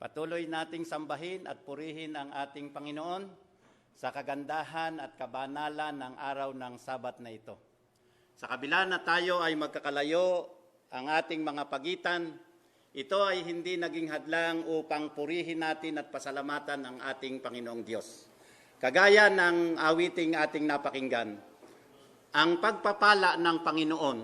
Patuloy nating sambahin at purihin ang ating Panginoon sa kagandahan at kabanalan ng araw ng Sabat na ito. Sa kabila na tayo ay magkakalayo ang ating mga pagitan, ito ay hindi naging hadlang upang purihin natin at pasalamatan ang ating Panginoong Diyos. Kagaya ng awiting ating napakinggan, ang pagpapala ng Panginoon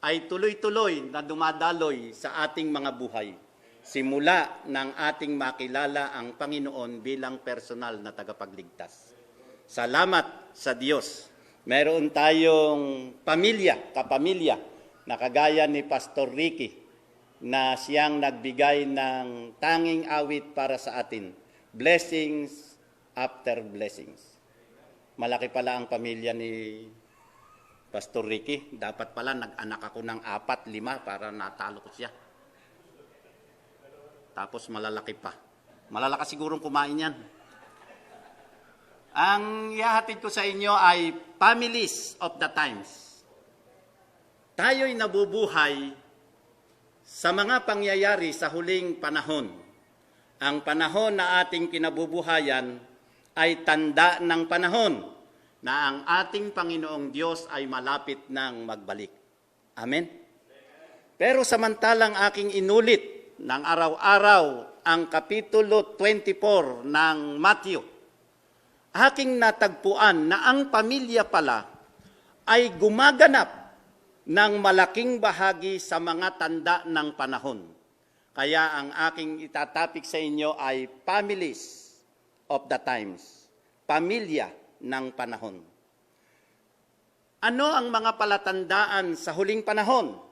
ay tuloy-tuloy na dumadaloy sa ating mga buhay, simula ng ating makilala ang Panginoon bilang personal na tagapagligtas. Salamat sa Diyos. Meron tayong kapamilya, na kagaya ni Pastor Ricky, na siyang nagbigay ng tanging awit para sa atin. Blessings after blessings. Malaki pala ang pamilya ni Pastor Ricky. Dapat pala nag-anak ako ng 4, 5 para natalo ko siya. Tapos malalaki pa. Malalaki sigurong kumain yan. Ang ihahatid ko sa inyo ay Families of the Times. Tayo'y nabubuhay sa mga pangyayari sa huling panahon. Ang panahon na ating kinabubuhayan ay tanda ng panahon na ang ating Panginoong Diyos ay malapit nang magbalik. Amen? Pero samantalang aking inulit ng araw-araw ang Kapitulo 24 ng Matthew, aking natagpuan na ang pamilya pala ay gumaganap ng malaking bahagi sa mga tanda ng panahon. Kaya ang aking itatapik sa inyo ay Families of the Times, pamilya ng panahon. Ano ang mga palatandaan sa huling panahon?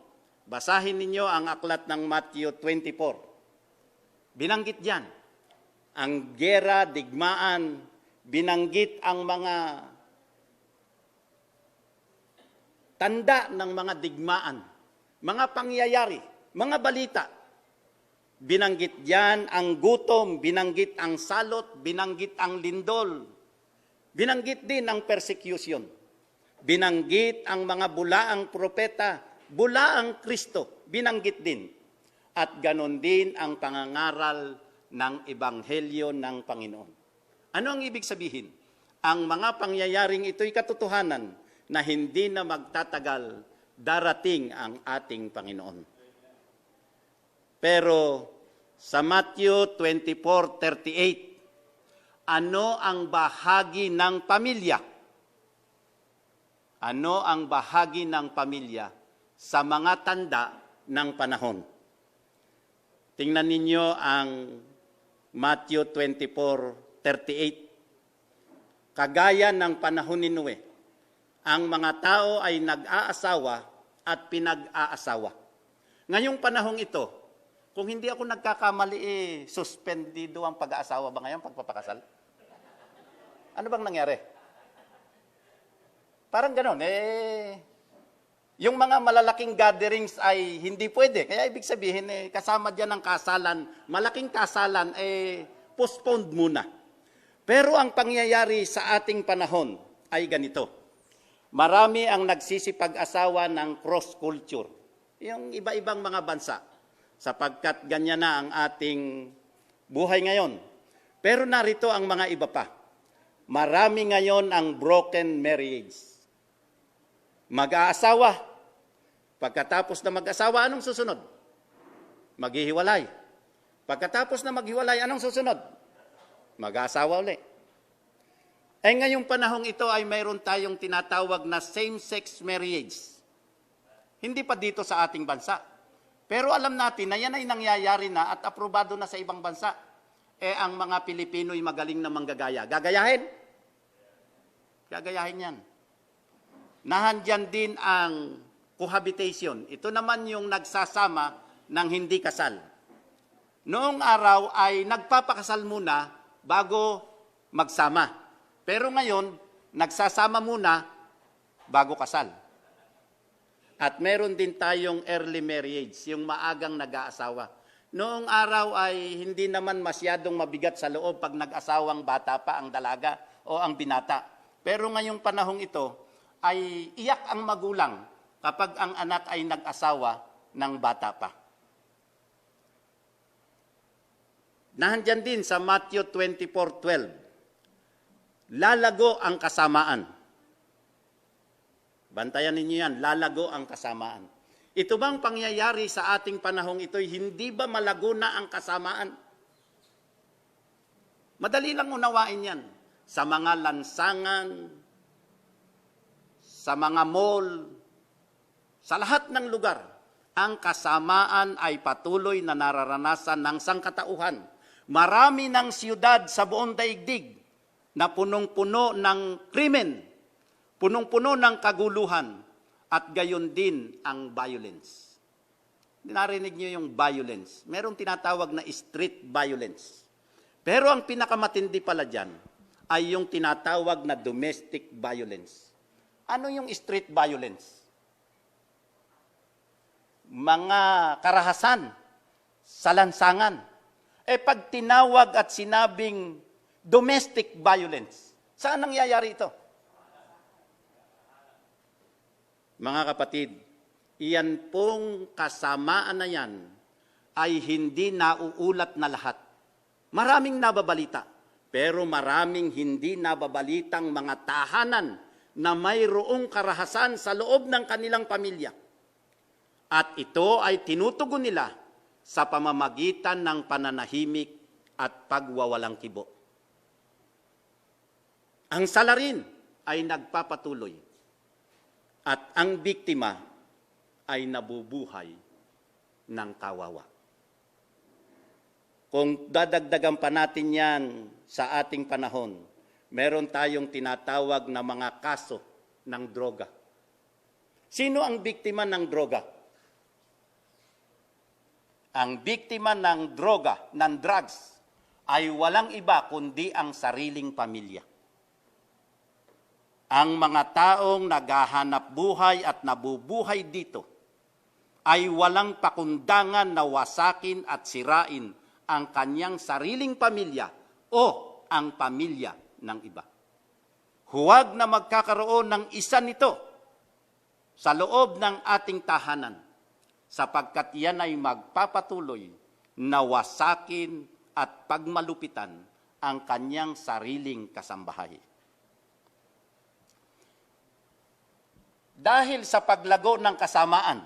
Basahin ninyo ang aklat ng Matthew 24. Binanggit diyan ang gera, digmaan, binanggit ang mga tanda ng mga digmaan, mga pangyayari, mga balita. Binanggit diyan ang gutom, binanggit ang salot, binanggit ang lindol, binanggit din ang persecution, binanggit ang mga bulaang propeta, bulaang Kristo, binanggit din. At ganon din ang pangangaral ng Ebanghelyo ng Panginoon. Ano ang ibig sabihin? Ang mga pangyayaring ito'y katotohanan na hindi na magtatagal darating ang ating Panginoon. Pero sa Matthew 24:38, ano ang bahagi ng pamilya? Ano ang bahagi ng pamilya sa mga tanda ng panahon? Tingnan ninyo ang Matthew 24:38. Kagaya ng panahon ni Noe, ang mga tao ay nag-aasawa at pinag-aasawa. Ngayong panahong ito, kung hindi ako nagkakamali, suspendido ang pag-aasawa ba ngayon, pagpapakasal? Ano bang nangyari? Parang gano'n, yung mga malalaking gatherings ay hindi pwede. Kaya ibig sabihin, kasama dyan ang kasalan, malaking kasalan, postponed muna. Pero ang pangyayari sa ating panahon ay ganito. Marami ang nagsisipag-asawa ng cross-culture, yung iba-ibang mga bansa, sapagkat ganyan na ang ating buhay ngayon. Pero narito ang mga iba pa. Marami ngayon ang broken marriage. Mag-aasawa. Pagkatapos na mag-asawa, anong susunod? Maghihiwalay. Pagkatapos na maghiwalay, anong susunod? Mag-aasawa ulit. Ngayong panahong ito ay mayroon tayong tinatawag na same-sex marriage. Hindi pa dito sa ating bansa. Pero alam natin na yan ay nangyayari na at aprobado na sa ibang bansa. Ang mga Pilipino'y magaling na manggagaya. Gagayahin? Gagayahin yan. Nahandyan din ang cohabitation. Ito naman yung nagsasama ng hindi kasal. Noong araw ay nagpapakasal muna bago magsama. Pero ngayon, nagsasama muna bago kasal. At meron din tayong early marriage, yung maagang nag-aasawa. Noong araw ay hindi naman masyadong mabigat sa loob pag nag-asawang bata pa ang dalaga o ang binata. Pero ngayong panahong ito ay iyak ang magulang kapag ang anak ay nag-asawa ng bata pa. Nahandyan din sa Matthew 24:12. Lalago ang kasamaan. Bantayan ninyo yan, lalago ang kasamaan. Ito bang pangyayari sa ating panahong ito, hindi ba malago na ang kasamaan? Madali lang unawain yan. Sa mga lansangan, sa mga mall, sa lahat ng lugar, ang kasamaan ay patuloy na nararanasan ng sangkatauhan. Marami ng siyudad sa buong daigdig na punong-puno ng krimen, punong-puno ng kaguluhan, at gayon din ang violence. Narinig niyo yung violence. Merong tinatawag na street violence. Pero ang pinakamatindi pala dyan ay yung tinatawag na domestic violence. Ano yung street violence? Mga karahasan sa lansangan. Pag tinawag at sinabing domestic violence, saan nangyayari ito? Mga kapatid, iyan pong kasamaan na yan ay hindi nauulat na lahat. Maraming nababalita, pero maraming hindi nababalitang mga tahanan na mayroong karahasan sa loob ng kanilang pamilya. At ito ay tinutugon nila sa pamamagitan ng pananahimik at pagwawalang kibo. Ang salarin ay nagpapatuloy at ang biktima ay nabubuhay ng kawawa. Kung dadagdagan pa natin yan sa ating panahon, meron tayong tinatawag na mga kaso ng droga. Sino ang biktima ng droga? Ang biktima ng droga, ng drugs, ay walang iba kundi ang sariling pamilya. Ang mga taong naghahanap buhay at nabubuhay dito ay walang pakundangan na wasakin at sirain ang kanyang sariling pamilya o ang pamilya ng iba. Huwag na magkakaroon ng isa nito sa loob ng ating tahanan, sapagkat yan ay magpapatuloy na wasakin at pagmalupitan ang kanyang sariling kasambahay. Dahil sa paglago ng kasamaan,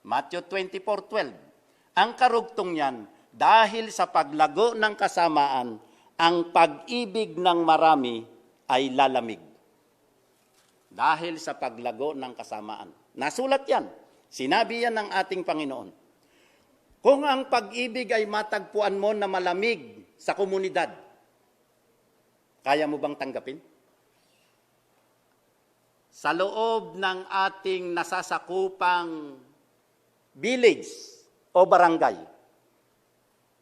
Matthew 24:12, ang karugtong niyan, dahil sa paglago ng kasamaan, ang pag-ibig ng marami ay lalamig. Dahil sa paglago ng kasamaan. Nasulat yan. Sinabi yan ng ating Panginoon. Kung ang pag-ibig ay matagpuan mo na malamig sa komunidad, kaya mo bang tanggapin? Sa loob ng ating nasasakupang village o barangay,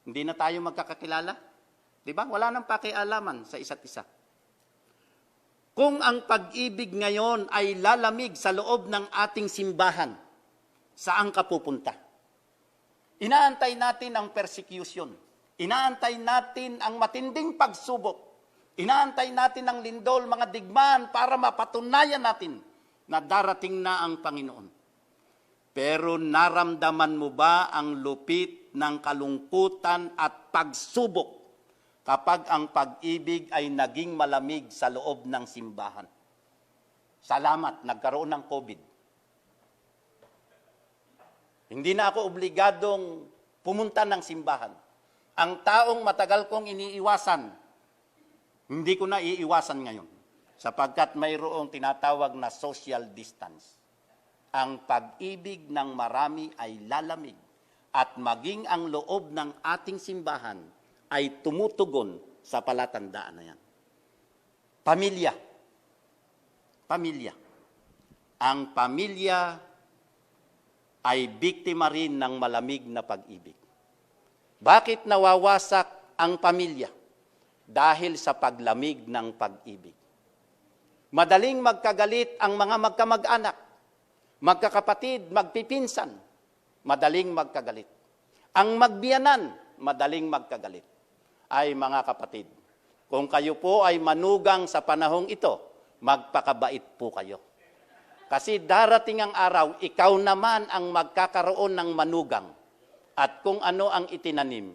hindi na tayo magkakakilala? Di ba? Wala nang pakialaman sa isa't isa. Kung ang pag-ibig ngayon ay lalamig sa loob ng ating simbahan, saan ka pupunta? Inaantay natin ang persecution. Inaantay natin ang matinding pagsubok. Inaantay natin ang lindol, mga digmaan para mapatunayan natin na darating na ang Panginoon. Pero naramdaman mo ba ang lupit ng kalungkutan at pagsubok kapag ang pag-ibig ay naging malamig sa loob ng simbahan? Salamat, nagkaroon ng COVID. Hindi na ako obligadong pumunta ng simbahan. Ang taong matagal kong iniiwasan, hindi ko na iiwasan ngayon, sapagkat mayroong tinatawag na social distance. Ang pag-ibig ng marami ay lalamig at maging ang loob ng ating simbahan ay tumutugon sa palatandaan na yan. Pamilya. Pamilya. Ang pamilya ay biktima rin ng malamig na pag-ibig. Bakit nawawasak ang pamilya? Dahil sa paglamig ng pag-ibig. Madaling magkagalit ang mga magkamag-anak, magkakapatid, magpipinsan, madaling magkagalit. Ang magbiyanan, madaling magkagalit. Ay mga kapatid, kung kayo po ay manugang sa panahong ito, magpakabait po kayo. Kasi darating ang araw, ikaw naman ang magkakaroon ng manugang. At kung ano ang itinanim,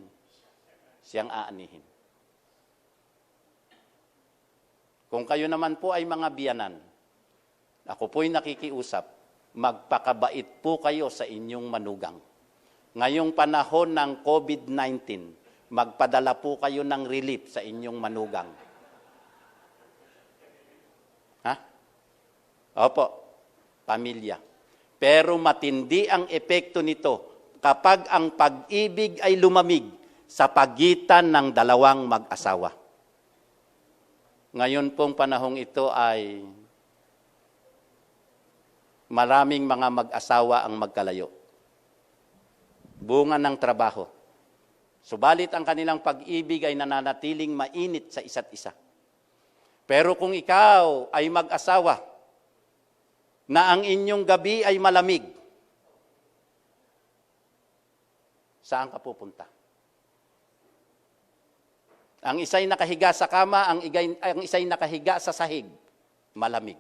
siyang aanihin. Kung kayo naman po ay mga biyanan, ako po'y nakikiusap, magpakabait po kayo sa inyong manugang. Ngayong panahon ng COVID-19, magpadala po kayo ng relief sa inyong manugang. Ha? Opo, pamilya. Pero matindi ang epekto nito kapag ang pag-ibig ay lumamig sa pagitan ng dalawang mag-asawa. Ngayon pong panahong ito ay maraming mga mag-asawa ang magkalayo. Bunga ng trabaho. Subalit ang kanilang pag-ibig ay nananatiling mainit sa isa't isa. Pero kung ikaw ay mag-asawa na ang inyong gabi ay malamig, saan ka pupunta? Ang isa'y nakahiga sa kama, ang isa'y nakahiga sa sahig, malamig.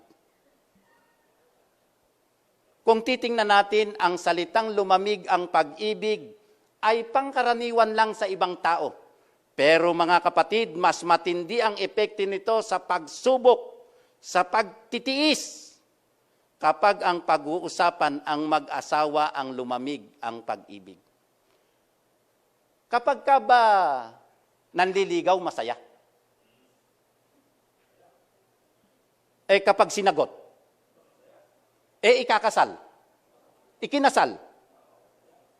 Kung titingnan natin, ang salitang lumamig ang pag-ibig ay pangkaraniwan lang sa ibang tao. Pero mga kapatid, mas matindi ang epekto nito sa pagsubok, sa pagtitiis, kapag ang pag-uusapan ang mag-asawa ang lumamig ang pag-ibig. Kapag ka ba nanliligaw, masaya? Kapag sinagot, ikakasal, ikinasal,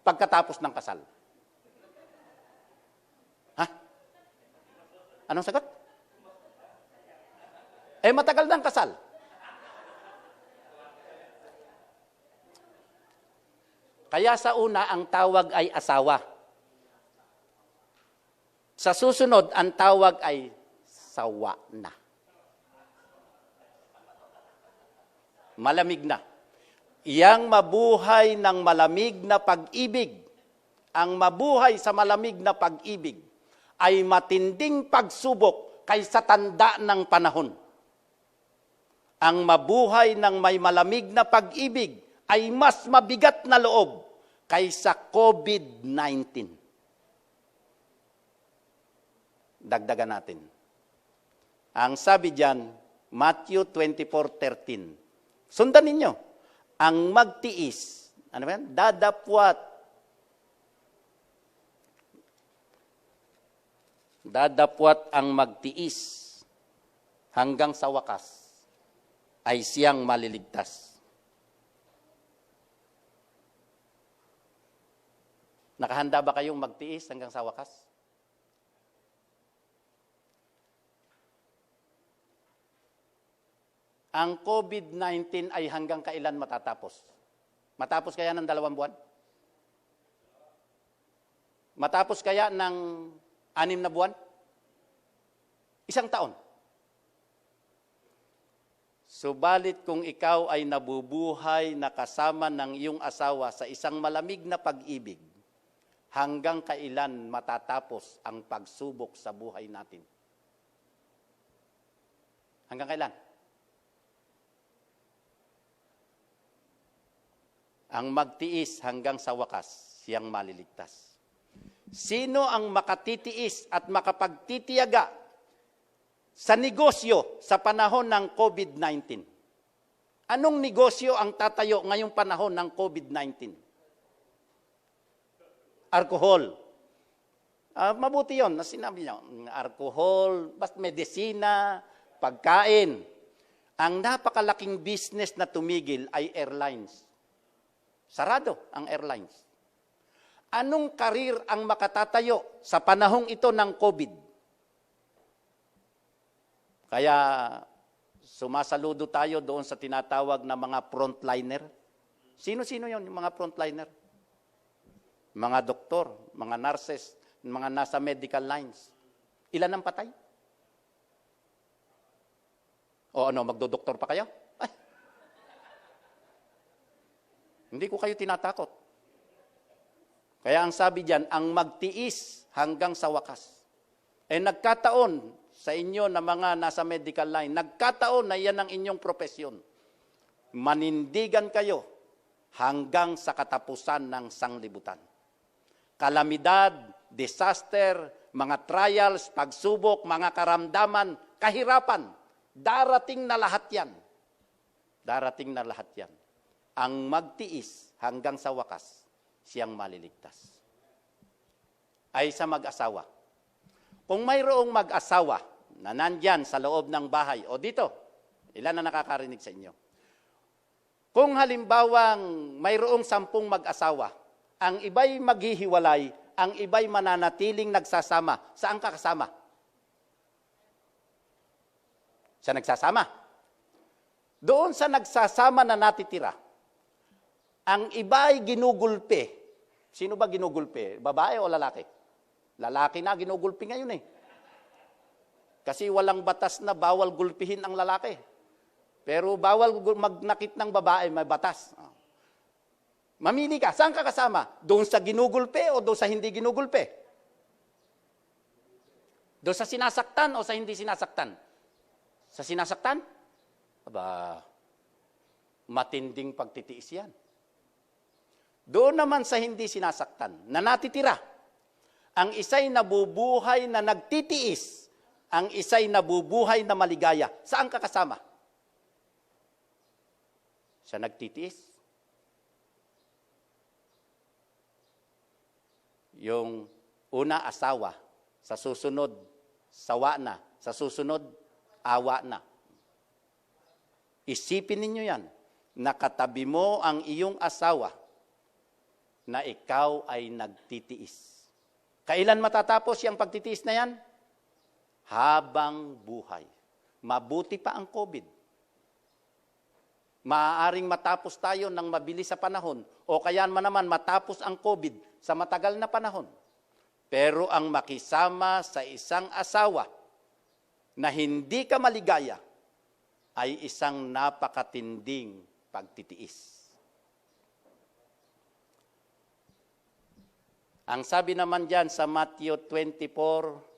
pagkatapos ng kasal. Ha? Anong sagot? Matagal ng kasal. Kaya sa una, ang tawag ay asawa. Sa susunod, ang tawag ay sawa na. Malamig na. Iyang mabuhay ng malamig na pag-ibig, ang mabuhay sa malamig na pag-ibig, ay matinding pagsubok kaysa tanda ng panahon. Ang mabuhay ng may malamig na pag-ibig ay mas mabigat na loob kaysa COVID-19. Dagdagan natin. Ang sabi diyan, Matthew 24:13. Sundan ninyo. Ang magtiis, ano ba yan? Dadapwat ang magtiis hanggang sa wakas ay siyang maliligtas. Nakahanda ba kayong magtiis hanggang sa wakas? Ang COVID-19 ay hanggang kailan matatapos? Matapos kaya ng 2 buwan? Matapos kaya ng 6 na buwan? 1 taon? Subalit kung ikaw ay nabubuhay na kasama ng iyong asawa sa isang malamig na pag-ibig, hanggang kailan matatapos ang pagsubok sa buhay natin? Hanggang kailan? Ang magtiis hanggang sa wakas, siyang maliligtas. Sino ang makatitiis at makapagtitiyaga sa negosyo sa panahon ng COVID-19? Anong negosyo ang tatayo ngayong panahon ng COVID-19? Alcohol. Mabuti yun, na sinabi niyo. Alcohol, basta medisina, pagkain. Ang napakalaking business na tumigil ay airlines. Sarado ang airlines. Anong karir ang makatatayo sa panahong ito ng COVID? Kaya sumasaludo tayo doon sa tinatawag na mga frontliner. Sino-sino yon, yung mga frontliner? Mga doktor, mga nurses, mga nasa medical lines. Ilan ang patay? O ano, magdodoktor pa kayo? Hindi ko kayo tinatakot. Kaya ang sabi diyan, ang magtiis hanggang sa wakas. Nagkataon sa inyo na mga nasa medical line, nagkataon na yan ang inyong propesyon. Manindigan kayo hanggang sa katapusan ng sanglibutan. Kalamidad, disaster, mga trials, pagsubok, mga karamdaman, kahirapan. Darating na lahat yan. Darating na lahat yan. Ang magtiis hanggang sa wakas, siyang maliligtas. Ay sa mag-asawa. Kung mayroong mag-asawa na nandyan sa loob ng bahay o dito, ilan na nakakarinig sa inyo? Kung halimbawang mayroong 10 mag-asawa, ang iba'y maghihiwalay, ang iba'y mananatiling nagsasama, saan ka kasama? Sa nagsasama. Doon sa nagsasama na natitira, ang iba'y ginugulpe. Sino ba ginugulpe? Babae o lalaki? Lalaki na ginugulpi ngayon eh. Kasi walang batas na bawal gulpihin ang lalaki. Pero bawal magnakit ng babae, may batas. Mamili ka, saan ka kasama? Doon sa ginugulpe o doon sa hindi ginugulpe? Doon sa sinasaktan o sa hindi sinasaktan? Sa sinasaktan? Aba, matinding pagtitiis yan. Doon naman sa hindi sinasaktan, na natitira, ang isa'y nabubuhay na nagtitiis, ang isa'y nabubuhay na maligaya. Saan ka kasama? Sa nagtitiis. Yung una, asawa. Sa susunod, sawa na. Sa susunod, awa na. Isipin ninyo yan. Nakatabi mo ang iyong asawa na ikaw ay nagtitiis. Kailan matatapos yung pagtitiis na yan? Habang buhay. Mabuti pa ang COVID. Maaaring matapos tayo ng mabilis sa panahon o kaya naman matapos ang COVID sa matagal na panahon. Pero ang makisama sa isang asawa na hindi ka maligaya ay isang napakatinding pagtitiis. Ang sabi naman diyan sa Matthew 24,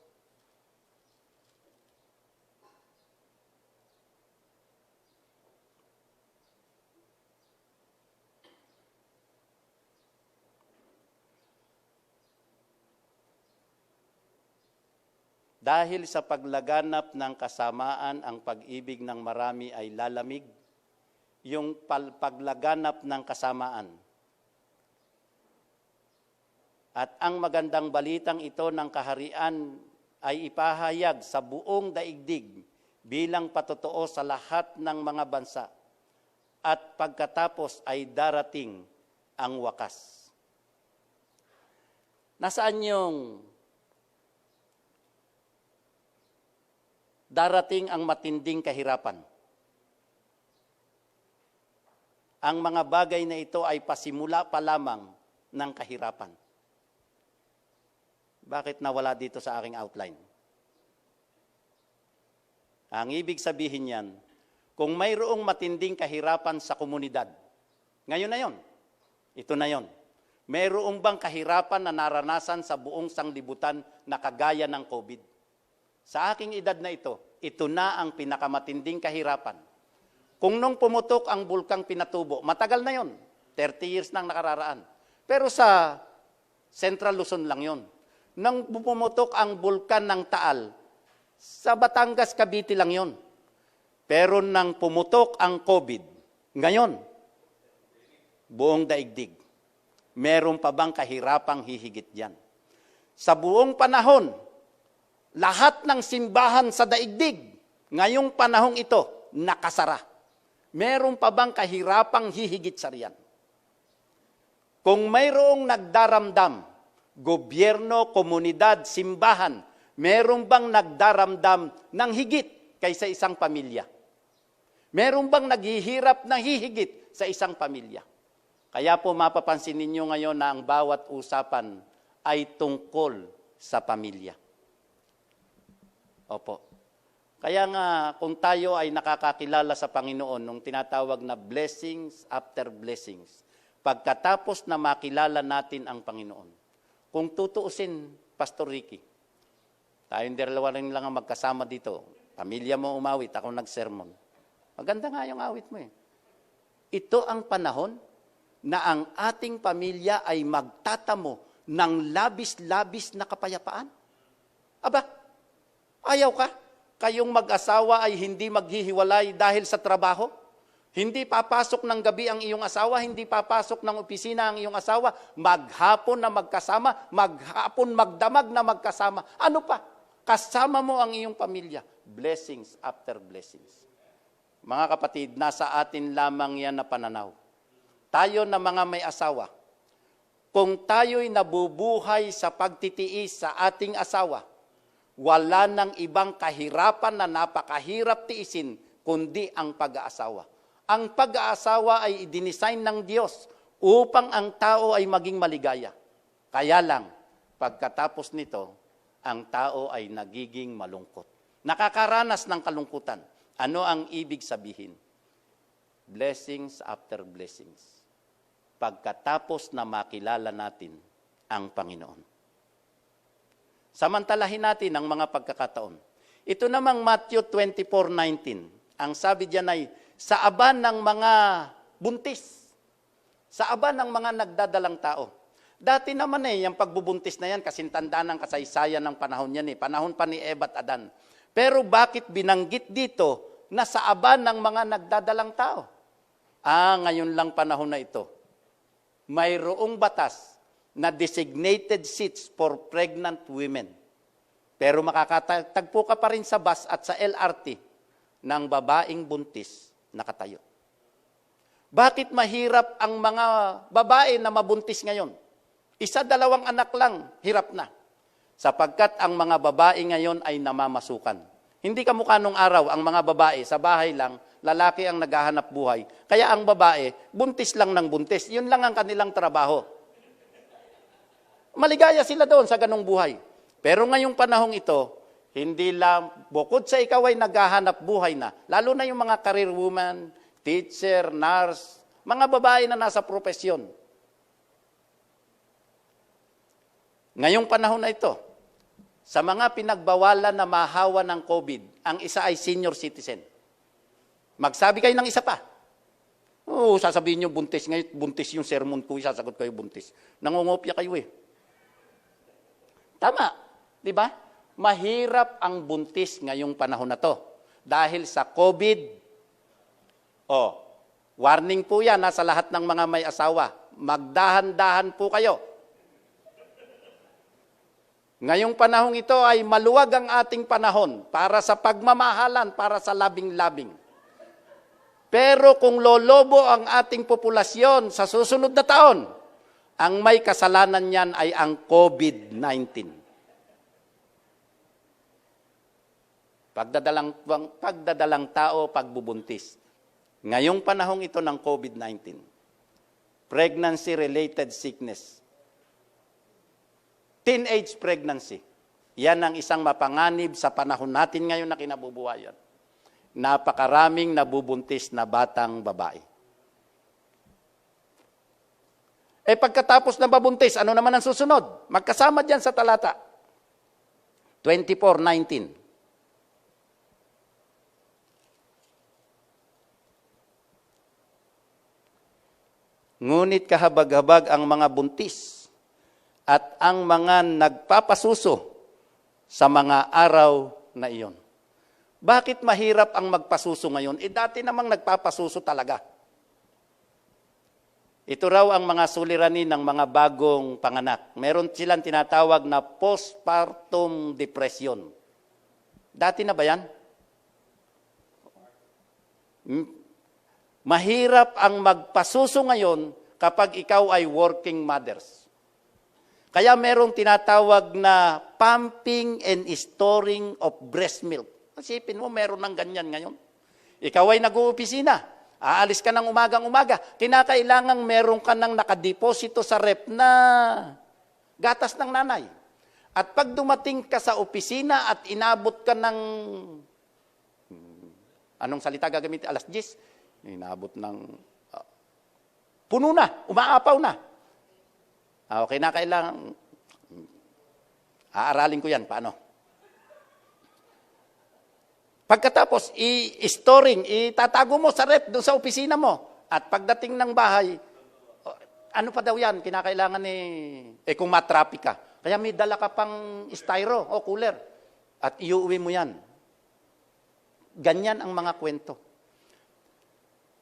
dahil sa paglaganap ng kasamaan, ang pag-ibig ng marami ay lalamig. Yung paglaganap ng kasamaan. At ang magandang balitang ito ng kaharian ay ipahayag sa buong daigdig bilang patotoo sa lahat ng mga bansa. At pagkatapos ay darating ang wakas. Nasaan yung darating ang matinding kahirapan? Ang mga bagay na ito ay pasimula pa lamang ng kahirapan. Bakit nawala dito sa aking outline? Ang ibig sabihin niyan, kung mayroong matinding kahirapan sa komunidad, ngayon na yon, ito na yon. Mayroong bang kahirapan na naranasan sa buong sanglibutan na kagaya ng COVID? Sa aking edad na ito na ang pinakamatinding kahirapan. Kung nung pumutok ang bulkang Pinatubo, matagal na yon, 30 years nang nakararaan. Pero sa Central Luzon lang yon. Nang pumutok ang bulkan ng Taal, sa Batangas, Cavite lang yon. Pero nang pumutok ang COVID, ngayon, buong daigdig, meron pa bang kahirapang hihigit yan? Sa buong panahon, lahat ng simbahan sa daigdig, ngayong panahong ito, nakasara. Meron pa bang kahirapang hihigit sa riyan? Kung mayroong nagdaramdam, gobyerno, komunidad, simbahan, meron bang nagdaramdam ng higit kaysa isang pamilya? Meron bang naghihirap na hihigit sa isang pamilya? Kaya po mapapansin ninyo ngayon na ang bawat usapan ay tungkol sa pamilya. Opo. Kaya nga, kung tayo ay nakakakilala sa Panginoon, nung tinatawag na blessings after blessings, pagkatapos na makilala natin ang Panginoon, kung tutuusin, Pastor Ricky, tayong dalawa rin lang ang magkasama dito, pamilya mo umawit, ako nagsermon. Maganda nga yung awit mo eh. Ito ang panahon na ang ating pamilya ay magtatamo ng labis-labis na kapayapaan. Aba, ayaw ka? Kayong mag-asawa ay hindi maghihiwalay dahil sa trabaho? Hindi papasok ng gabi ang iyong asawa, hindi papasok ng opisina ang iyong asawa, maghapon na magkasama, maghapon magdamag na magkasama. Ano pa? Kasama mo ang iyong pamilya. Blessings after blessings. Mga kapatid, nasa atin lamang yan na pananaw. Tayo na mga may asawa, kung tayo'y nabubuhay sa pagtitiis sa ating asawa, wala nang ibang kahirapan na napakahirap tiisin kundi ang pag-aasawa. Ang pag-aasawa ay idinisign ng Diyos upang ang tao ay maging maligaya. Kaya lang, pagkatapos nito, ang tao ay nagiging malungkot. Nakakaranas ng kalungkutan. Ano ang ibig sabihin? Blessings after blessings. Pagkatapos na makilala natin ang Panginoon. Samantalahin natin ang mga pagkakataon. Ito namang Matthew 24:19. Ang sabi diyan ay, sa aba ng mga buntis, sa aba ng mga nagdadalang tao. Dati naman yung pagbubuntis na yan, kasintanda ng kasaysayan ng panahon yan panahon pa ni Eva at Adan. Pero bakit binanggit dito na sa aba ng mga nagdadalang tao? Ngayon lang panahon na ito. Mayroong batas na designated seats for pregnant women. Pero makakatagpo ka pa rin sa bus at sa LRT ng babaeng buntis nakatayo. Bakit mahirap ang mga babae na mabuntis ngayon? Isa, dalawang anak lang, hirap na. Sapagkat ang mga babae ngayon ay namamasukan. Hindi kamukha nung araw, ang mga babae sa bahay lang, lalaki ang naghahanap buhay. Kaya ang babae, buntis lang ng buntis. Yun lang ang kanilang trabaho. Maligaya sila doon sa ganong buhay. Pero ngayong panahong ito, hindi lang, bukod sa ikaw ay naghahanap buhay na, lalo na yung mga career woman, teacher, nurse, mga babae na nasa propesyon. Ngayong panahon na ito, sa mga pinagbawalan na mahawa ng COVID, ang isa ay senior citizen. Magsabi kayo ng isa pa. Sasabihin nyo, buntis ngayon, buntis yung sermon ko, sasagot kayo buntis. Nangungopia kayo Tama, di ba? Mahirap ang buntis ngayong panahon na to. Dahil sa COVID, warning po yan sa lahat ng mga may asawa. Magdahan-dahan po kayo. Ngayong panahong ito ay maluwag ang ating panahon para sa pagmamahalan, para sa labing-labing. Pero kung lolobo ang ating populasyon sa susunod na taon, ang may kasalanan niyan ay ang COVID-19. Pagdadalang tao, pagbubuntis. Ngayong panahong ito ng COVID-19, pregnancy-related sickness, teenage pregnancy, yan ang isang mapanganib sa panahon natin ngayon na kinabubuhayan. Napakaraming nabubuntis na batang babae. Pagkatapos na mabuntis, ano naman ang susunod? Magkasama dyan sa talata. 24:19. Ngunit kahabag-habag ang mga buntis at ang mga nagpapasuso sa mga araw na iyon. Bakit mahirap ang magpasuso ngayon? Dati namang nagpapasuso talaga. Ito raw ang mga suliranin ng mga bagong panganak. Meron silang tinatawag na postpartum depression. Dati na ba yan? Mahirap ang magpasuso ngayon kapag ikaw ay working mothers. Kaya merong tinatawag na pumping and storing of breast milk. Isipin mo, meron ng ganyan ngayon. Ikaw ay nag-uopisina. Aalis ka ng umagang-umaga. Kinakailangang meron ka ng nakadeposito sa rep na gatas ng nanay. At pag dumating ka sa opisina at inabot ka ng, anong salita gagamitin? 10:00? Inabot ng, puno na, umaapaw na. Okay na, kailangan, aaralin ko yan, paano? Pagkatapos, i-storing, itatago mo sa rep doon sa opisina mo. At pagdating ng bahay, ano pa daw yan, kinakailangan kung matrapik ka. Kaya may dala ka pang styro o cooler. At iuwi mo yan. Ganyan ang mga kwento.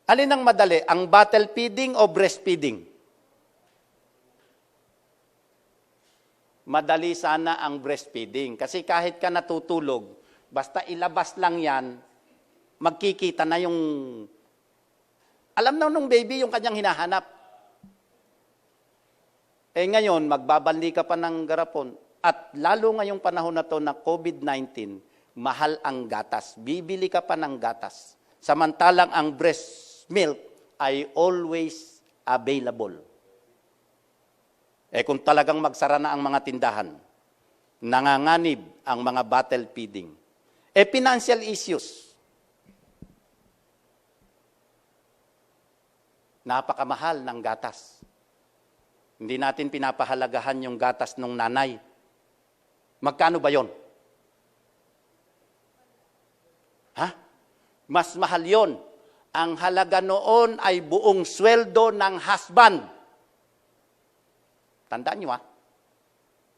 Alin ang madali? Ang bottle feeding o breastfeeding? Madali sana ang breastfeeding. Kasi kahit ka natutulog, basta ilabas lang yan, magkikita na yung, alam na nung baby yung kanyang hinahanap. Ngayon, magbabali ka pa ng garapon. At lalo ngayong panahon na to na COVID-19, mahal ang gatas. Bibili ka pa ng gatas. Samantalang ang breast milk ay always available. Kung talagang magsara na ang mga tindahan, nanganganib ang mga bottle feeding. Financial issues. Napakamahal ng gatas. Hindi natin pinapahalagahan yung gatas ng nanay. Magkano ba yon? Mas mahal yon. Ang halaga noon ay buong sweldo ng husband. Tandaan nyo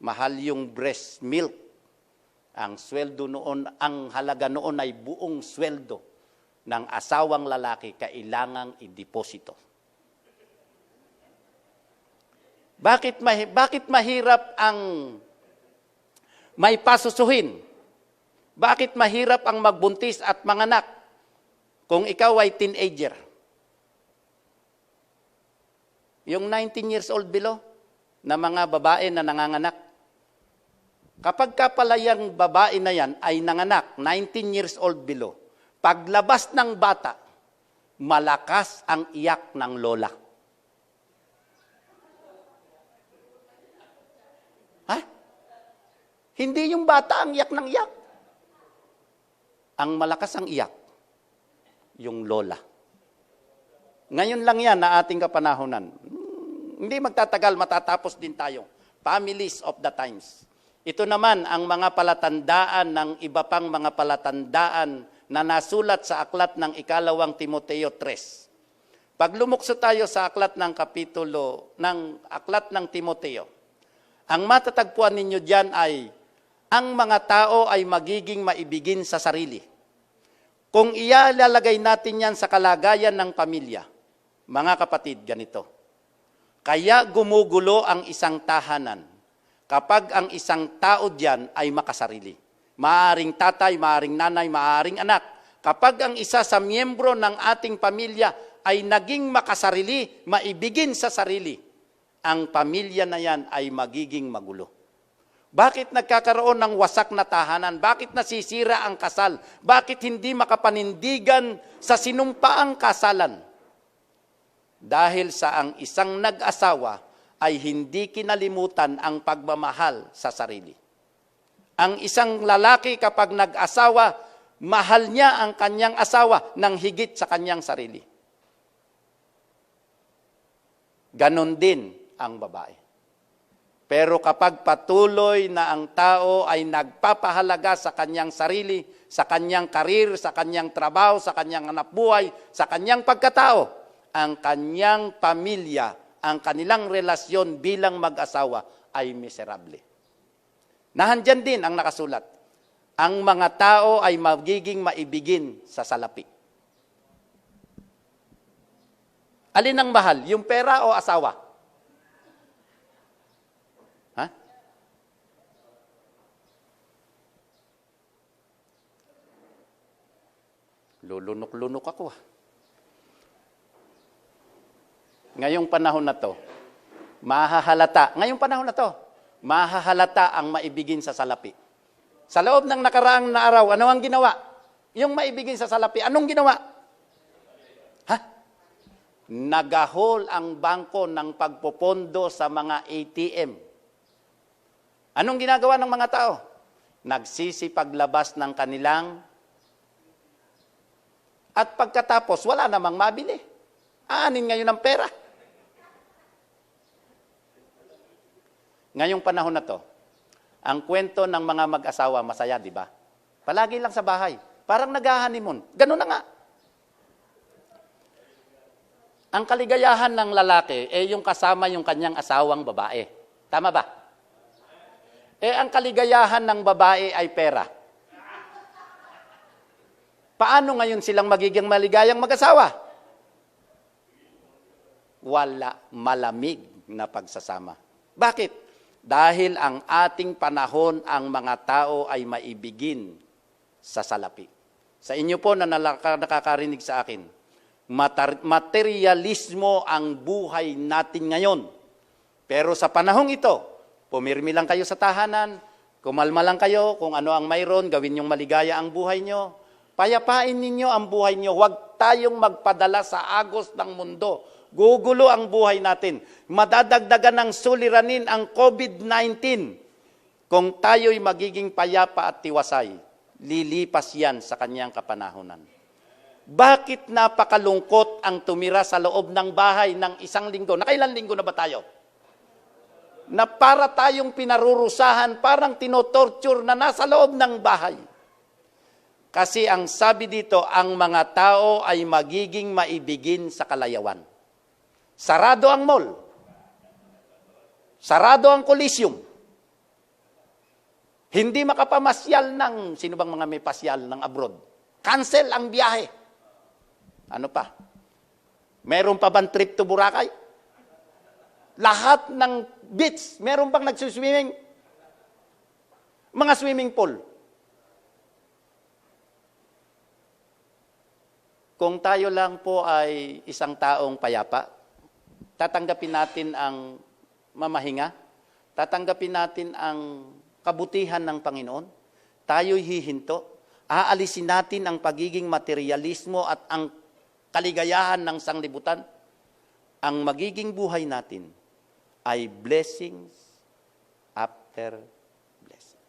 mahal yung breast milk. Ang sweldo noon, ang halaga noon ay buong sweldo ng asawang lalaki kailangang i-deposito. Bakit mahirap ang may pasusuhin? Bakit mahirap ang magbuntis at manganak kung ikaw ay teenager? Yung 19 years old below na mga babae na nanganganak. Kapag kapalayang babae na yan ay nanganak, 19 years old below, paglabas ng bata, malakas ang iyak ng lola. Hindi yung bata ang iyak ng iyak. Ang malakas ang iyak, yung lola. Ngayon lang yan na ating kapanahonan. Hindi magtatagal, matatapos din tayo. Families of the times. Ito naman ang mga palatandaan ng iba pang mga palatandaan na nasulat sa aklat ng ikalawang Timoteo 3. Pag lumukso tayo sa aklat ng kapitulo, ng aklat ng Timoteo, ang matatagpuan ninyo dyan ay, ang mga tao ay magiging maibigin sa sarili. Kung ilalagay natin yan sa kalagayan ng pamilya, mga kapatid, ganito. Kaya gumugulo ang isang tahanan kapag ang isang tao diyan ay makasarili. Maaring tatay, maaring nanay, maaring anak. Kapag ang isa sa miyembro ng ating pamilya ay naging makasarili, maibigin sa sarili, ang pamilya na yan ay magiging magulo. Bakit nagkakaroon ng wasak na tahanan? Bakit nasisira ang kasal? Bakit hindi makapanindigan sa sinumpaang kasalan? Dahil sa ang isang nag-asawa ay hindi kinalimutan ang pagmamahal sa sarili. Ang isang lalaki kapag nag-asawa, mahal niya ang kanyang asawa ng higit sa kanyang sarili. Ganon din ang babae. Pero kapag patuloy na ang tao ay nagpapahalaga sa kanyang sarili, sa kanyang karir, sa kanyang trabaho, sa kanyang hanapbuhay, sa kanyang pagkatao, ang kanyang pamilya, ang kanilang relasyon bilang mag-asawa ay miserable. Nahandyan din ang nakasulat. Ang mga tao ay magiging maibigin sa salapi. Alin ang mahal? Yung pera o asawa? Lulunok-lunok ako. Ngayong panahon na to, mahahalata ang maibigin sa salapi. Sa loob ng nakaraang na araw, ano ang ginawa? Yung maibigin sa salapi, anong ginawa? Nagahol ang bangko ng pagpopondo sa mga ATM. Anong ginagawa ng mga tao? Nagsisipaglabas ng kanilang at pagkatapos, wala namang mabili. Aanin ngayon ang pera. Ngayong panahon na to, ang kwento ng mga mag-asawa, masaya, di ba? Palagi lang sa bahay. Parang nag-honeymoon. Ganun na nga. Ang kaligayahan ng lalaki, yung kasama yung kanyang asawang babae. Tama ba? Ang kaligayahan ng babae ay pera. Paano ngayon silang magiging maligayang mag-asawa? Wala, malamig na pagsasama. Bakit? Dahil ang ating panahon, ang mga tao ay maibigin sa salapi. Sa inyo po na nakakarinig sa akin, materialismo ang buhay natin ngayon. Pero sa panahong ito, pumirmi lang kayo sa tahanan, kumalma lang kayo, kung ano ang mayroon, gawin niyong maligaya ang buhay niyo. Payapain ninyo ang buhay niyo. Huwag tayong magpadala sa agos ng mundo. Gugulo ang buhay natin. Madadagdagan ng suliranin ang COVID-19. Kung tayo'y magiging payapa at tiwasay, lilipas yan sa kanyang kapanahunan. Bakit napakalungkot ang tumira sa loob ng bahay ng isang linggo? Nakailan linggo na ba tayo? Na para tayong pinarurusahan, parang tinotorture na nasa loob ng bahay. Kasi ang sabi dito, ang mga tao ay magiging maibigin sa kalayawan. Sarado ang mall. Sarado ang Coliseum. Hindi makapamasyal ng, sino bang mga may pasyal ng abroad? Cancel ang biyahe. Ano pa? Meron pa bang trip to Boracay? Lahat ng beach, meron bang nagsuswimming? Mga swimming pool. Kung tayo lang po ay isang taong payapa, tatanggapin natin ang mamahinga, tatanggapin natin ang kabutihan ng Panginoon, tayo'y hihinto, aalisin natin ang pagiging materialismo at ang kaligayahan ng sanglibutan. Ang magiging buhay natin ay blessings after blessing.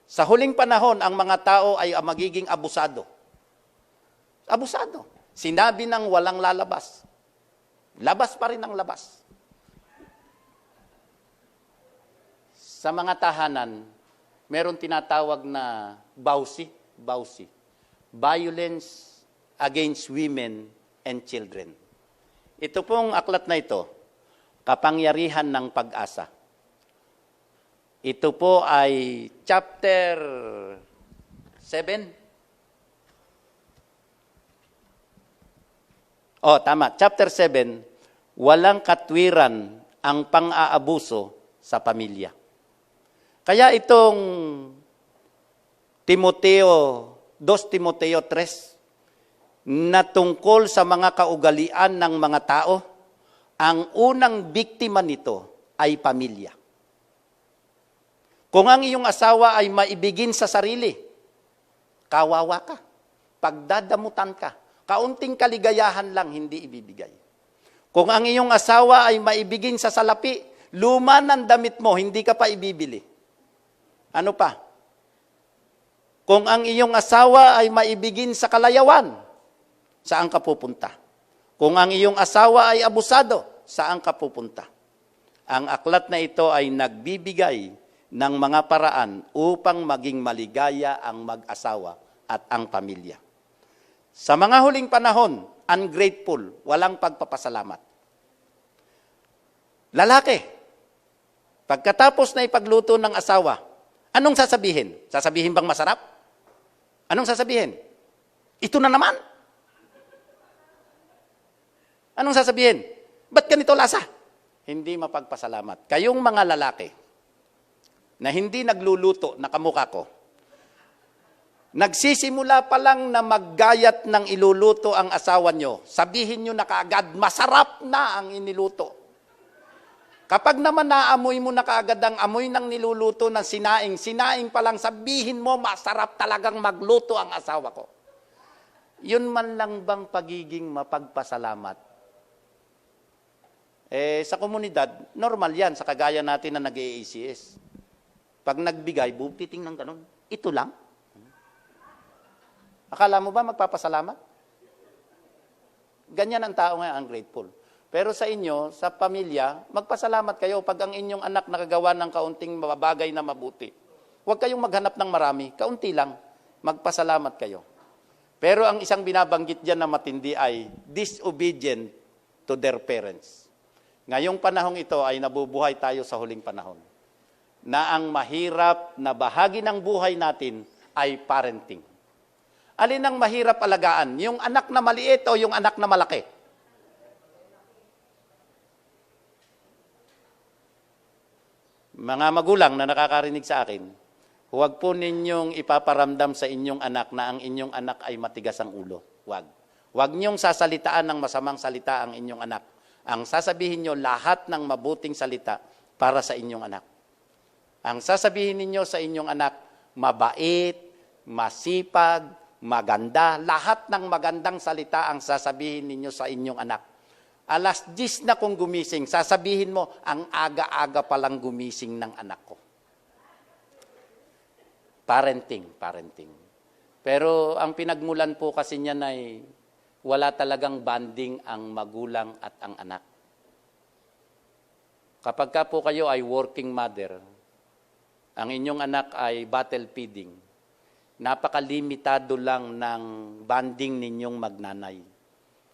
Sa huling panahon, ang mga tao ay magiging abusado. Abusado. Sinabi ng walang lalabas. Labas pa rin ang labas. Sa mga tahanan, meron tinatawag na BAUSI. Violence Against Women and Children. Ito pong aklat na ito, Kapangyarihan ng Pag-asa. Ito po ay chapter 7. Chapter 7, walang katwiran ang pang-aabuso sa pamilya. Kaya itong Timoteo 3, na tungkol sa mga kaugalian ng mga tao, ang unang biktima nito ay pamilya. Kung ang iyong asawa ay maibigin sa sarili, kawawa ka, pagdadamutan ka, kaunting kaligayahan lang hindi ibibigay. Kung ang iyong asawa ay maibigin sa salapi, luma ng damit mo, hindi ka pa ibibili. Ano pa? Kung ang iyong asawa ay maibigin sa kalayawan, saan ka pupunta? Kung ang iyong asawa ay abusado, saan ka pupunta? Ang aklat na ito ay nagbibigay ng mga paraan upang maging maligaya ang mag-asawa at ang pamilya. Sa mga huling panahon, ungrateful, walang pagpapasalamat. Lalaki, pagkatapos na ipagluto ng asawa, anong sasabihin? Sasabihin bang masarap? Anong sasabihin? Ito na naman. Anong sasabihin? Ba't ganito lasa? Hindi mapagpasalamat. Kayong mga lalaki na hindi nagluluto na kamukha ko, nagsisimula pa lang na maggayat ng iluluto ang asawa nyo, sabihin nyo na kaagad, masarap na ang iniluto. Kapag naman naamoy mo na kaagad ang amoy ng niluluto ng sinaing pa lang, sabihin mo, masarap talagang magluto ang asawa ko. Yun man lang bang pagiging mapagpasalamat? Sa komunidad, normal yan, sa kagaya natin na nag-AACS. Pag nagbigay, titingnan ganun, ito lang. Akala mo ba magpapasalamat? Ganyan ang tao ngayon, ungrateful. Pero sa inyo, sa pamilya, magpasalamat kayo pag ang inyong anak nakagawa ng kaunting bagay na mabuti. Huwag kayong maghanap ng marami, kaunti lang, magpasalamat kayo. Pero ang isang binabanggit dyan na matindi ay disobedient to their parents. Ngayong panahong ito ay nabubuhay tayo sa huling panahon, na ang mahirap na bahagi ng buhay natin ay parenting. Alin ang mahirap alagaan? Yung anak na maliit o yung anak na malaki? Mga magulang na nakakarinig sa akin, huwag po ninyong ipaparamdam sa inyong anak na ang inyong anak ay matigas ang ulo. Huwag. Huwag niyong sasalitaan ng masamang salita ang inyong anak. Ang sasabihin niyo lahat ng mabuting salita para sa inyong anak. Ang sasabihin ninyo sa inyong anak, mabait, masipag, maganda, lahat ng magandang salita ang sasabihin ninyo sa inyong anak. Alas 10 na kung gumising, sasabihin mo, ang aga-aga palang gumising ng anak ko. Parenting. Pero ang pinagmulan po kasi niyan ay wala talagang bonding ang magulang at ang anak. Kapag ka po kayo ay working mother, ang inyong anak ay bottle feeding, napakalimitado lang ng bonding ninyong magnanay.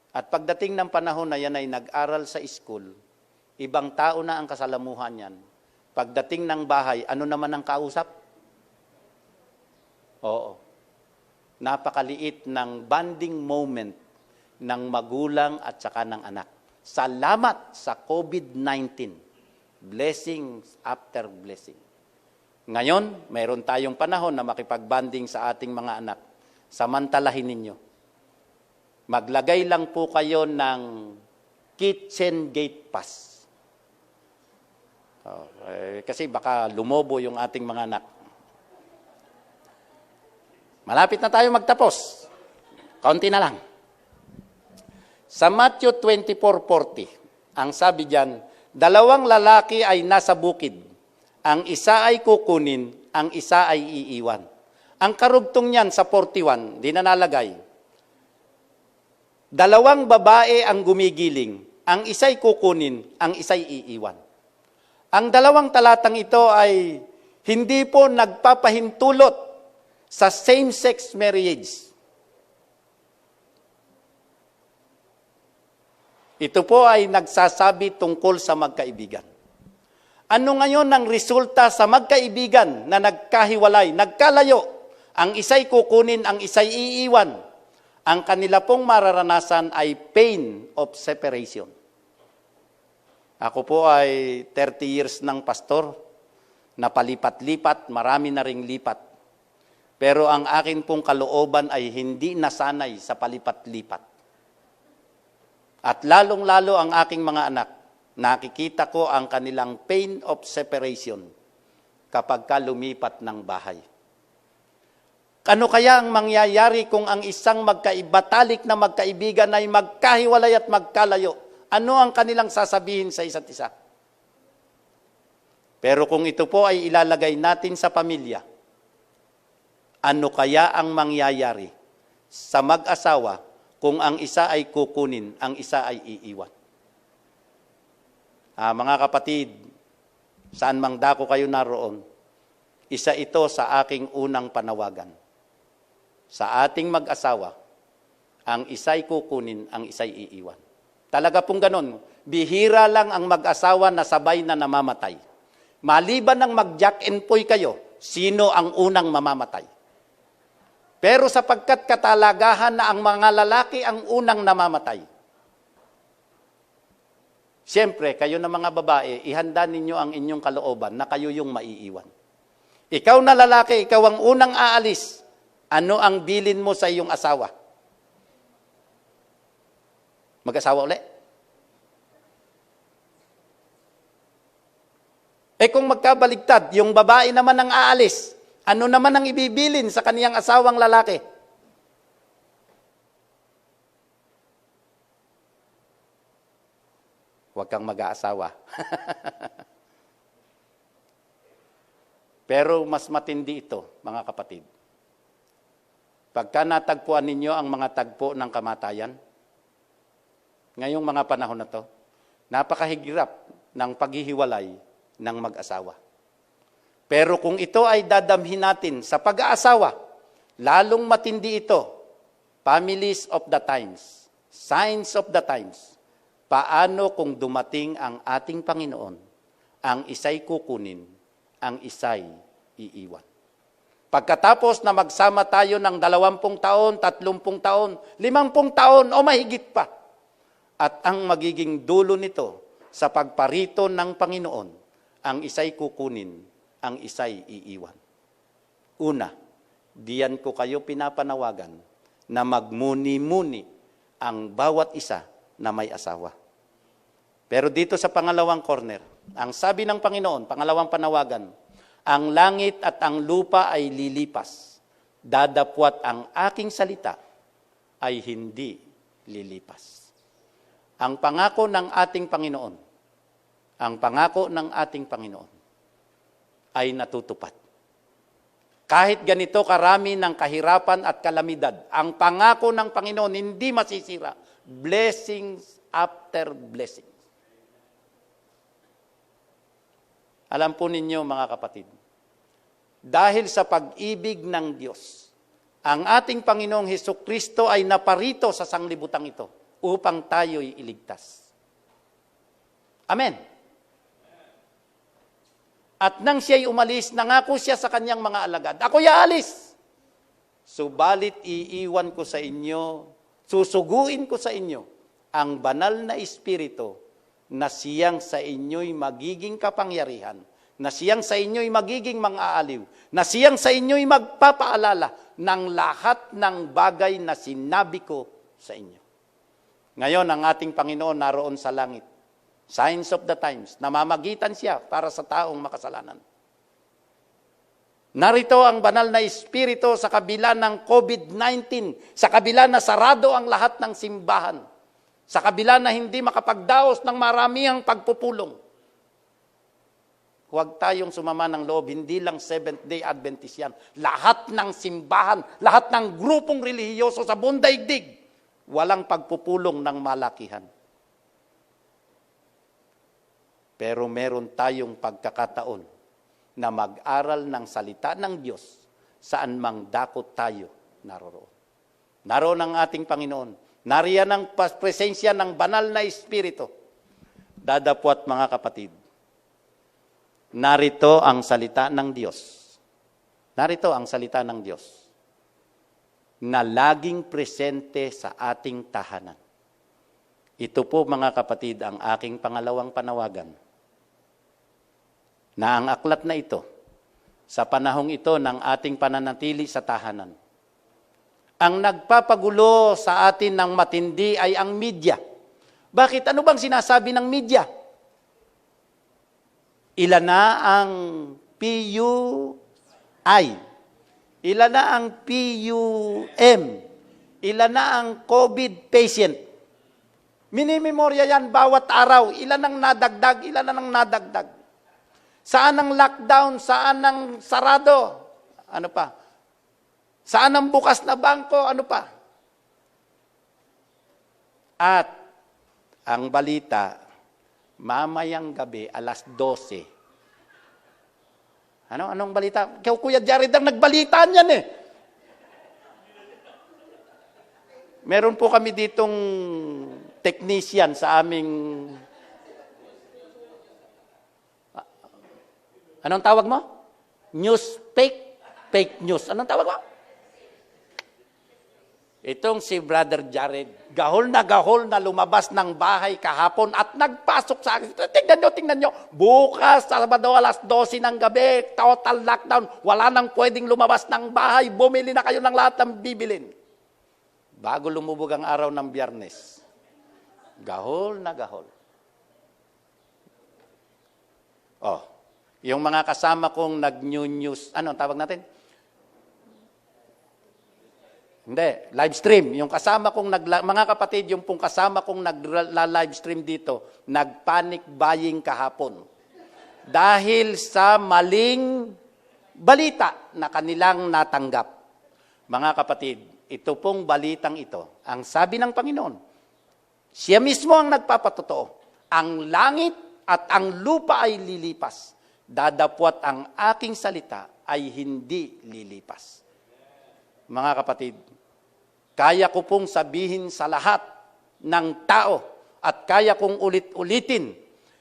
At pagdating ng panahon na yan ay nag-aral sa school, ibang tao na ang kasalamuhan yan. Pagdating ng bahay, ano naman ang kausap? Oo. Napakaliit ng bonding moment ng magulang at saka ng anak. Salamat sa COVID-19. Blessings after blessing. Ngayon, mayroon tayong panahon na makipag-bonding sa ating mga anak. Samantalahin ninyo. Maglagay lang po kayo ng kitchen gate pass. Kasi baka lumobo yung ating mga anak. Malapit na tayo magtapos. Kaunti na lang. Sa Matthew 24:40, ang sabi diyan, 2 lalaki ay nasa bukid. Ang isa ay kukunin, ang isa ay iiwan. Ang karugtong niyan sa 41, di na nalagay. 2 babae ang gumigiling, ang isa'y kukunin, ang isa'y iiwan. Ang 2 talatang ito ay hindi po nagpapahintulot sa same-sex marriage. Ito po ay nagsasabi tungkol sa magkaibigan. Ano ngayon ang resulta sa magkaibigan na nagkahiwalay, nagkalayo? Ang isa'y kukunin, ang isa'y iiwan. Ang kanila pong mararanasan ay pain of separation. Ako po ay 30 years ng pastor, napalipat-lipat, marami na ring lipat. Pero ang akin pong kalooban ay hindi nasanay sa palipat-lipat. At lalong-lalo ang aking mga anak, nakikita ko ang kanilang pain of separation kapag ka lumipat ng bahay. Ano kaya ang mangyayari kung ang isang magkaibatalik na magkaibigan ay magkahiwalay at magkalayo? Ano ang kanilang sasabihin sa isa't isa? Pero kung ito po ay ilalagay natin sa pamilya, ano kaya ang mangyayari sa mag-asawa kung ang isa ay kukunin, ang isa ay iiwan? Mga kapatid, saan mang dako kayo naroon, isa ito sa aking unang panawagan. Sa ating mag-asawa, ang isa'y kukunin, ang isa'y iiwan. Talaga pong ganon. Bihira lang ang mag-asawa na sabay na namamatay. Maliban ng mag-jack and poy kayo, sino ang unang mamamatay? Pero sapagkat katalagahan na ang mga lalaki ang unang namamatay, siyempre, kayo na mga babae, ihanda ninyo ang inyong kalooban na kayo yung maiiwan. Ikaw na lalaki, ikaw ang unang aalis. Ano ang bilin mo sa iyong asawa? Mag-asawa ulit? Kung magkabaligtad, yung babae naman ang aalis, ano naman ang ibibilin sa kaniyang asawang lalaki? Huwag kang mag-aasawa. Pero mas matindi ito, mga kapatid. Pagka natagpuan ninyo ang mga tagpo ng kamatayan, ngayong mga panahon na to, napakahigirap ng paghihiwalay ng mag-asawa. Pero kung ito ay dadamhin natin sa pag-aasawa, lalong matindi ito, families of the times, signs of the times. Paano kung dumating ang ating Panginoon, ang isa'y kukunin, ang isa'y iiwan? Pagkatapos na magsama tayo ng 20 taon, 30 taon, 50 taon o mahigit pa. At ang magiging dulo nito sa pagparito ng Panginoon, ang isa'y kukunin, ang isa'y iiwan. Una, diyan ko kayo pinapanawagan na magmuni-muni ang bawat isa na may asawa. Pero dito sa pangalawang corner, ang sabi ng Panginoon, pangalawang panawagan, ang langit at ang lupa ay lilipas, dadapwat ang aking salita ay hindi lilipas. Ang pangako ng ating Panginoon, ay natutupad. Kahit ganito karami ng kahirapan at kalamidad, ang pangako ng Panginoon hindi masisira. Blessings after blessings. Alam po ninyo mga kapatid, dahil sa pag-ibig ng Diyos, ang ating Panginoong Hesukristo ay naparito sa sanglibutang ito upang tayo'y iligtas. Amen. At nang siya'y umalis, nangako siya sa kanyang mga alagad, ako'y aalis. Subalit iiwan ko sa inyo, susuguin ko sa inyo, ang banal na Espiritu na siyang sa inyo'y magiging kapangyarihan, na siyang sa inyo'y magiging mang-aaliw, na siyang sa inyo'y magpapaalala ng lahat ng bagay na sinabi ko sa inyo. Ngayon, ang ating Panginoon naroon sa langit. Signs of the times. Namamagitan siya para sa taong makasalanan. Narito ang banal na Espiritu sa kabila ng COVID-19, sa kabila na sarado ang lahat ng simbahan, sa kabila na hindi makapagdaos ng maramihang pagpupulong. Huwag tayong sumama ng loob, hindi lang Seventh-day Adventist yan. Lahat ng simbahan, lahat ng grupong relihiyoso sa buong daigdig, walang pagpupulong ng malakihan. Pero meron tayong pagkakataon na mag-aral ng salita ng Diyos saan mang dakot tayo naroroon. Naroon ang ating Panginoon. Nariyan ang presensya ng banal na Espiritu. Dadapwat mga kapatid. Narito ang salita ng Diyos. Narito ang salita ng Diyos na laging presente sa ating tahanan. Ito po mga kapatid ang aking pangalawang panawagan. Na ang aklat na ito, sa panahong ito ng ating pananatili sa tahanan, ang nagpapagulo sa atin ng matindi ay ang media. Bakit? Ano bang sinasabi ng media? Ilan na ang PUI? Ilan na ang PUM? Ilan na ang COVID patient? Minimemorya yan bawat araw. Ilan ang nadagdag? Ilan na ang nadagdag? Saan ang lockdown? Saan ang sarado? Ano pa? Saan ang bukas na bangko? Ano pa? At ang balita, mamayang gabi, alas 12. Anong balita? Kuya Jared ang nagbalita niyan eh. Meron po kami ditong technician sa aming... Anong tawag mo? News fake news. Anong tawag mo? Itong si Brother Jared, gahol na lumabas ng bahay kahapon at nagpasok sa akin. Tingnan nyo. Bukas, Sabado, alas 12 ng gabi, total lockdown. Wala nang pwedeng lumabas ng bahay. Bumili na kayo ng lahat ng bibilin. Bago lumubog ang araw ng Biyernes. Gahol na gahol. Oh, yung mga kasama kong nag-new news, ano tawag natin? Hindi, live stream. Yung kasama kong mga kapatid, yung pong kasama kong nag-live stream dito, nag-panic buying kahapon. Dahil sa maling balita na kanilang natanggap. Mga kapatid, ito pong balitang ito, ang sabi ng Panginoon, siya mismo ang nagpapatotoo. Ang langit at ang lupa ay lilipas. Dadapwat ang aking salita ay hindi lilipas. Mga kapatid, kaya ko pong sabihin sa lahat ng tao at kaya kong ulit-ulitin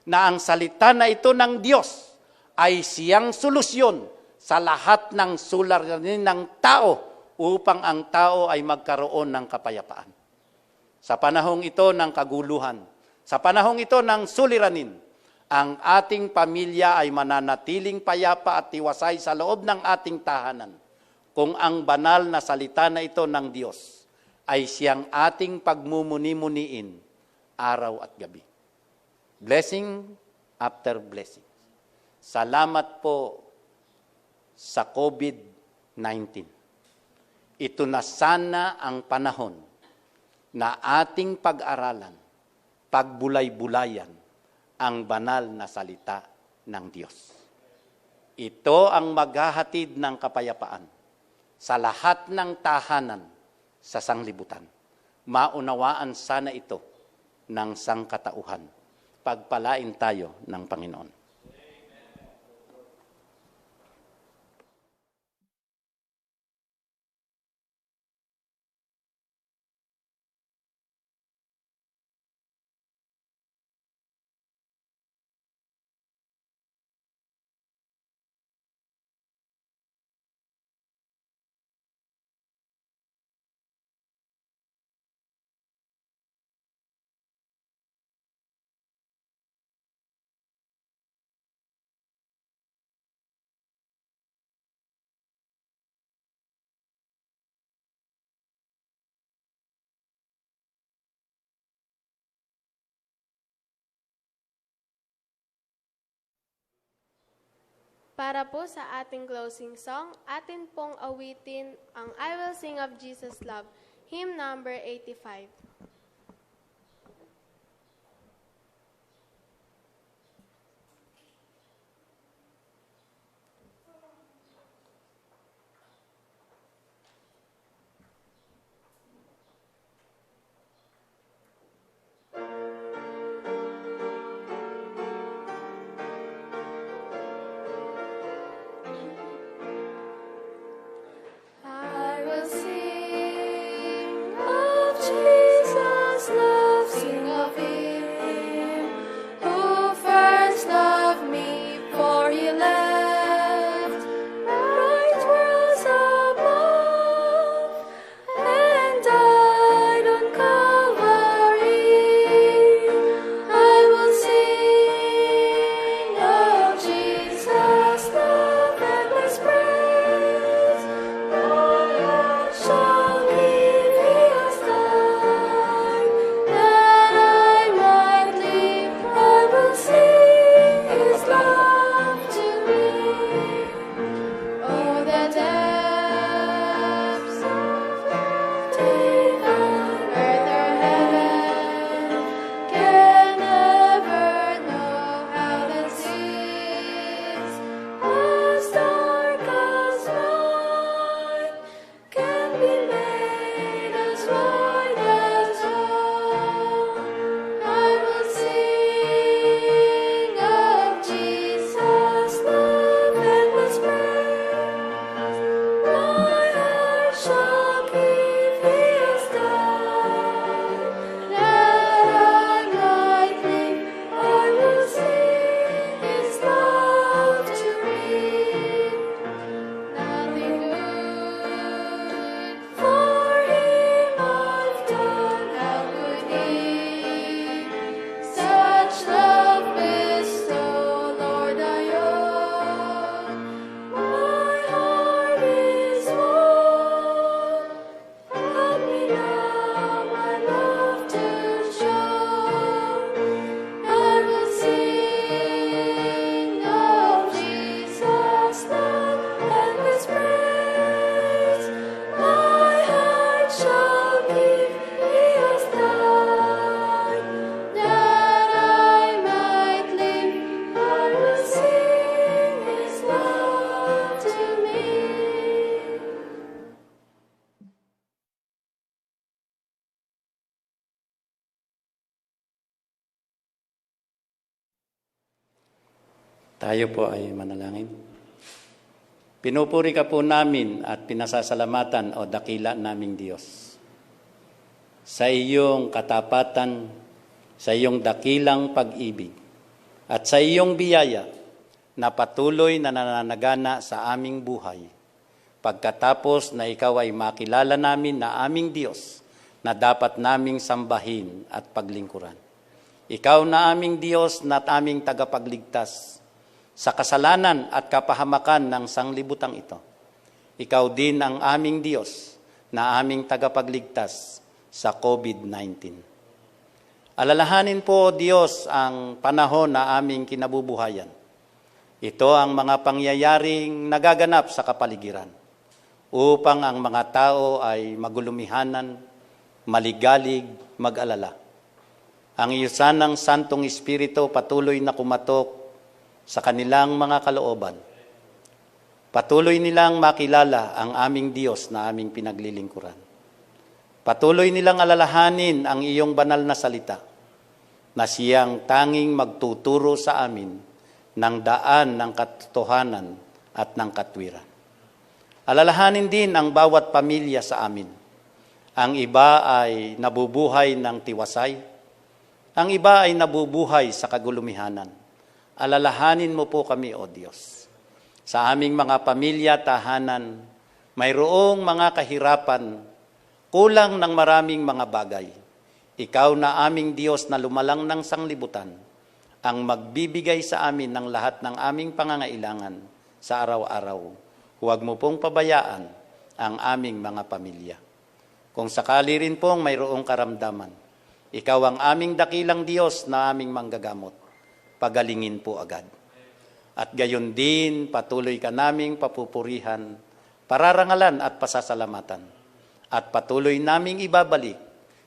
na ang salita na ito ng Diyos ay siyang solusyon sa lahat ng suliranin ng tao upang ang tao ay magkaroon ng kapayapaan. Sa panahong ito ng kaguluhan, sa panahong ito ng suliranin, ang ating pamilya ay mananatiling payapa at tiwasay sa loob ng ating tahanan kung ang banal na salita na ito ng Diyos ay siyang ating pagmumuni-muniin araw at gabi. Blessing after blessing. Salamat po sa COVID-19. Ito na sana ang panahon na ating pag-aralan, pagbulay-bulayan ang banal na salita ng Diyos. Ito ang maghahatid ng kapayapaan sa lahat ng tahanan sa sanglibutan. Maunawaan sana ito ng sangkatauhan. Pagpalain tayo ng Panginoon. Para po sa ating closing song, atin pong awitin ang I Will Sing of Jesus' Love, hymn number 85. I will sing of Jesus' love, sing of Him who first loved me, for He left bright worlds above and died on Calvary. I will sing of Jesus' love, endless praise. My heart shall give His time, that I might live. I will sing His love to me. Oh, the depths of divine earth or heaven can never know how this is. As dark as night can be made as white as dawn. I will sing of Jesus' love, endless praise. My heart shall give His time, that I might live. I will sing His love to me. Nothing good for Him I've done. How could He such love bestow, Lord, I own. My heart is warm. Help me now, my love to show. I will sing of Jesus' love, endless praise. My heart shall give His time, that I might live. I will sing His love to me. Tayo po ay manalangin. Pinupuri ka po namin at pinasasalamatan o dakila naming Diyos. Sa iyong katapatan, sa iyong dakilang pag-ibig, at sa iyong biyaya na patuloy na nananagana sa aming buhay. Pagkatapos na ikaw ay makilala namin na aming Diyos na dapat naming sambahin at paglingkuran. Ikaw na aming Diyos na aming tagapagligtas sa kasalanan at kapahamakan ng sanglibutang ito. Ikaw din ang aming Diyos na aming tagapagligtas sa COVID-19. Alalahanin po, Diyos, ang panahon na aming kinabubuhayan. Ito ang mga pangyayaring nagaganap sa kapaligiran upang ang mga tao ay magulumihanan, maligalig, mag-alala. Ang iyo sanang Santong Espiritu patuloy na kumatok sa kanilang mga kalooban. Patuloy nilang makilala ang aming Diyos na aming pinaglilingkuran. Patuloy nilang alalahanin ang iyong banal na salita na siyang tanging magtuturo sa amin ng daan ng katotohanan at ng katwiran. Alalahanin din ang bawat pamilya sa amin. Ang iba ay nabubuhay ng tiwasay, ang iba ay nabubuhay sa kagulumihanan. Alalahanin mo po kami, O Diyos. Sa aming mga pamilya, tahanan, mayroong mga kahirapan, kulang ng maraming mga bagay. Ikaw na aming Diyos na lumalang ng sanglibutan, ang magbibigay sa amin ng lahat ng aming pangangailangan sa araw-araw. Huwag mo pong pabayaan ang aming mga pamilya. Kung sakali rin pong mayroong karamdaman, ikaw ang aming dakilang Diyos na aming manggagamot. Pagalingin po agad. At gayon din, patuloy ka naming papupurihan, pararangalan at pasasalamatan. At patuloy naming ibabalik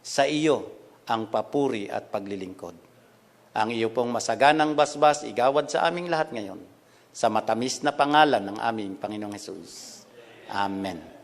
sa iyo ang papuri at paglilingkod. Ang iyo pong masaganang basbas, igawad sa aming lahat ngayon, sa matamis na pangalan ng aming Panginoong Hesus. Amen.